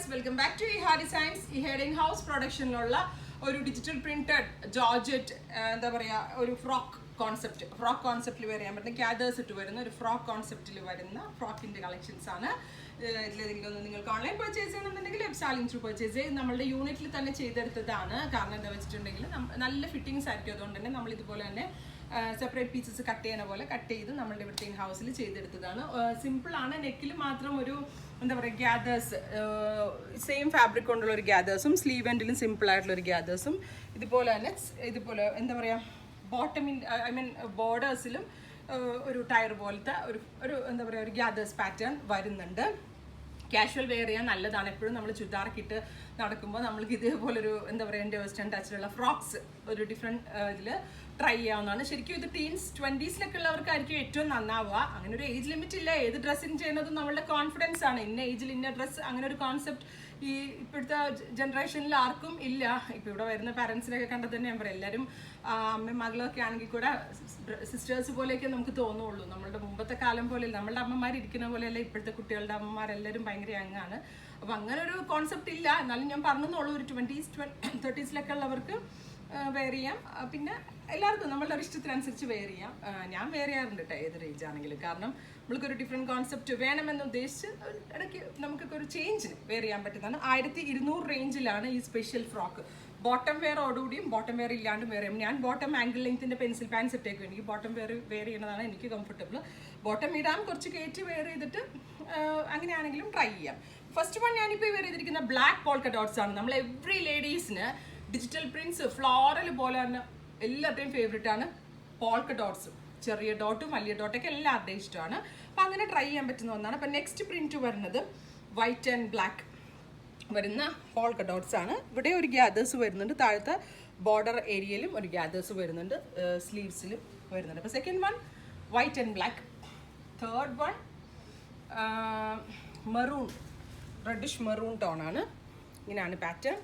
viewers, welcome back to Iha Designs. Iha in-house production lolla oru digital printed Georgette എന്താ പറയാ ഒരു frock കോൺസെപ്റ്റിൽ വരാൻ പറ്റുന്ന gathers ഇട്ട് വരുന്ന ഒരു ഫ്രോക്ക് കോൺസെപ്റ്റിൽ വരുന്ന ഫ്രോക്കിന്റെ കളക്ഷൻസ് ആണ്. ഇതിലേതെങ്കിലും നിങ്ങൾക്ക് ഓൺലൈൻ പർച്ചേസ് ചെയ്യണമെന്നുണ്ടെങ്കിൽ വെബ്സൈറ്റിൽ ത്രൂ പർച്ചേസ് ചെയ്ത് നമ്മളുടെ യൂണിറ്റിൽ തന്നെ ചെയ്തെടുത്തതാണ്. കാരണം എന്താ വെച്ചിട്ടുണ്ടെങ്കിൽ നല്ല ഫിറ്റിംഗ്സ് ആയിരിക്കും. അതുകൊണ്ട് തന്നെ നമ്മൾ ഇതുപോലെ തന്നെ സെപ്പറേറ്റ് പീസസ് കട്ട് ചെയ്യുന്ന പോലെ കട്ട് ചെയ്ത് നമ്മളുടെ ഇവിടുത്തെ ഇൻ ഹൗസിൽ ചെയ്തെടുത്തതാണ്. സിമ്പിൾ ആണ്. നെക്കിൽ മാത്രം ഒരു എന്താ പറയുക ഗ്യാദേഴ്സ്, സെയിം ഫാബ്രിക് കൊണ്ടുള്ള ഒരു ഗ്യാദേഴ്സും സ്ലീവ് എൻഡിലും സിമ്പിൾ ആയിട്ടുള്ള ഒരു ഗ്യാദേഴ്സും ഇതുപോലെ തന്നെ ഇതുപോലെ എന്താ പറയുക ബോട്ടമിൻ ബോർഡേഴ്സിലും ഒരു ടയർ പോലത്തെ ഒരു എന്താ പറയുക ഒരു ഗ്യാദേഴ്സ് പാറ്റേൺ വരുന്നുണ്ട്. കാഷ്വൽ വെയർ ചെയ്യാൻ നല്ലതാണ്. എപ്പോഴും നമ്മൾ ചുരിദാറൊക്കെ ഇട്ട് നടക്കുമ്പോൾ നമ്മൾക്ക് ഇതേപോലൊരു എന്താ പറയുക വെസ്റ്റേൺ ടച്ചിലുള്ള ഫ്രോക്സ് ഒരു ഡിഫറെൻറ്റ് ഇതിൽ ട്രൈ ചെയ്യാവുന്നതാണ്. ശരിക്കും ഇത് ടീൻസ് 20s ഉള്ളവർക്കായിരിക്കും ഏറ്റവും നന്നാവുക. അങ്ങനെ ഒരു ഏജ് ലിമിറ്റ് ഇല്ല. ഏത് ഡ്രസ്സിങ് ചെയ്യുന്നതും നമ്മളുടെ കോൺഫിഡൻസ് ആണ്. ഇന്ന ഏജിൽ ഇന്ന ഡ്രസ്സ് അങ്ങനെ ഒരു കോൺസെപ്റ്റ് ഈ ഇപ്പോഴത്തെ ജനറേഷനിൽ ആർക്കും ഇല്ല. ഇപ്പം ഇവിടെ വരുന്ന പാരൻസിനെയൊക്കെ കണ്ടാൽ തന്നെ ഞാൻ പറയാം, എല്ലാവരും അമ്മയും മകളൊക്കെ ആണെങ്കിൽ കൂടെ സിസ്റ്റേഴ്സ് പോലെയൊക്കെ നമുക്ക് തോന്നുള്ളൂ. നമ്മളുടെ മുമ്പത്തെ കാലം പോലെ നമ്മളുടെ അമ്മമാരിരിക്കുന്ന പോലെയല്ല ഇപ്പോഴത്തെ കുട്ടികളുടെ അമ്മമാരെല്ലാവരും ഭയങ്കര യങ്ങാണ്. അപ്പം അങ്ങനെ ഒരു കോൺസെപ്റ്റ് ഇല്ല. എന്നാലും ഞാൻ പറഞ്ഞെന്നുള്ളൂ ഒരു 20s 30s ഉള്ളവർക്ക് വെയർ ചെയ്യാം. പിന്നെ എല്ലാവർക്കും നമ്മളുടെ ഒരു ഇഷ്ടത്തിനനുസരിച്ച് വെയർ ചെയ്യാം. ഞാൻ വെയർ ചെയ്യാറുണ്ട് കേട്ടോ ഏതൊരു ഏജ് ആണെങ്കിലും. കാരണം നമ്മൾക്കൊരു ഡിഫറെൻറ്റ് കോൺസെപ്റ്റ് വേണമെന്ന് ഉദ്ദേശിച്ച് ഇടയ്ക്ക് നമുക്കൊക്കെ ഒരു ചേഞ്ചിന് വെയർ ചെയ്യാൻ പറ്റുന്നതാണ്. 1200 റേഞ്ചിലാണ് ഈ സ്പെഷ്യൽ ഫ്രോക്ക്. ബോട്ടം വെയറോടുകൂടിയും ബോട്ടം വെയർ ഇല്ലാണ്ടും വെയർ ചെയ്യും. ഞാൻ ബോട്ടം ആംഗിൾ ലെങ്ത്തിൻ്റെ പെൻസിൽ പാൻസ് ഇട്ടേക്കും. എനിക്ക് ബോട്ടം വെയർ ചെയ്യുന്നതാണ് എനിക്ക് കംഫർട്ടബിൾ. ബോട്ടം ഇടാം, കുറച്ച് കയറ്റി വെയർ ചെയ്തിട്ട് അങ്ങനെയാണെങ്കിലും ട്രൈ ചെയ്യാം. ഫസ്റ്റ് വൺ ഞാനിപ്പോൾ വെയർ ചെയ്തിരിക്കുന്ന ബ്ലാക്ക് പോൾക്ക ഡോട്ട്സ് ആണ്. നമ്മൾ എവറി ലേഡീസിന് ഡിജിറ്റൽ പ്രിൻറ്റ്സ് ഫ്ലോറൽ പോലെ തന്നെ എല്ലാവരുടെയും ഫേവറേറ്റ് ആണ് പോൾക്ക ഡോട്ട്സും. ചെറിയ ഡോട്ടും വലിയ ഡോട്ടൊക്കെ എല്ലാവരുടെയും ഇഷ്ടമാണ്. അപ്പം അങ്ങനെ ട്രൈ ചെയ്യാൻ പറ്റുന്ന ഒന്നാണ്. അപ്പം നെക്സ്റ്റ് പ്രിൻറ്റ് വരുന്നത് വൈറ്റ് ആൻഡ് ബ്ലാക്ക് വരുന്ന പോൾക്ക ഡോട്ട്സ് ആണ്. ഇവിടെ ഒരു ഗ്യാദേഴ്സ് വരുന്നുണ്ട്. താഴത്തെ ബോർഡർ ഏരിയയിലും ഒരു ഗ്യാദേഴ്സ് വരുന്നുണ്ട്, സ്ലീവ്സിലും വരുന്നുണ്ട്. അപ്പോൾ second one white and black. Third one maroon, reddish maroon ടോണാണ്. ഇങ്ങനെയാണ് പാറ്റേൺ.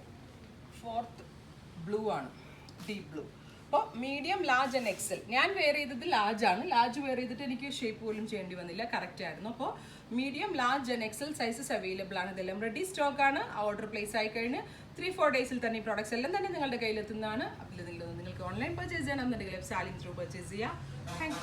ഫോർത്ത് ബ്ലൂ ആണ്, ഡീപ് ബ്ലൂ. അപ്പോൾ മീഡിയം, ലാർജ് ആൻഡ് എക്സൽ. ഞാൻ വെയർ ചെയ്തത് ലാർജ് ആണ്. ലാർജ് വെയർ ചെയ്തിട്ട് എനിക്ക് ഷേപ്പ് പോലും ചെയ്യേണ്ടി വന്നില്ല, കറക്റ്റ് ആയിരുന്നു. അപ്പോൾ medium, large and XL sizes available ആണ്. ഇതെല്ലാം റെഡി സ്റ്റോക്ക് ആണ്. ഓർഡർ പ്ലേസ് ആയി കഴിഞ്ഞ് 3-4 ഡേയ്സിൽ തന്നെ ഈ പ്രോഡക്ട്സ് എല്ലാം തന്നെ നിങ്ങളുടെ കയ്യിലെത്തുന്നതാണ്. അപ്പോൾ നിങ്ങൾക്ക് ഓൺലൈൻ പർച്ചേസ് ചെയ്യണമെന്നുണ്ടെങ്കിൽ വെബ്സൈറ്റിൽ ത്രൂ പർച്ചേസ് ചെയ്യാം. Thank you.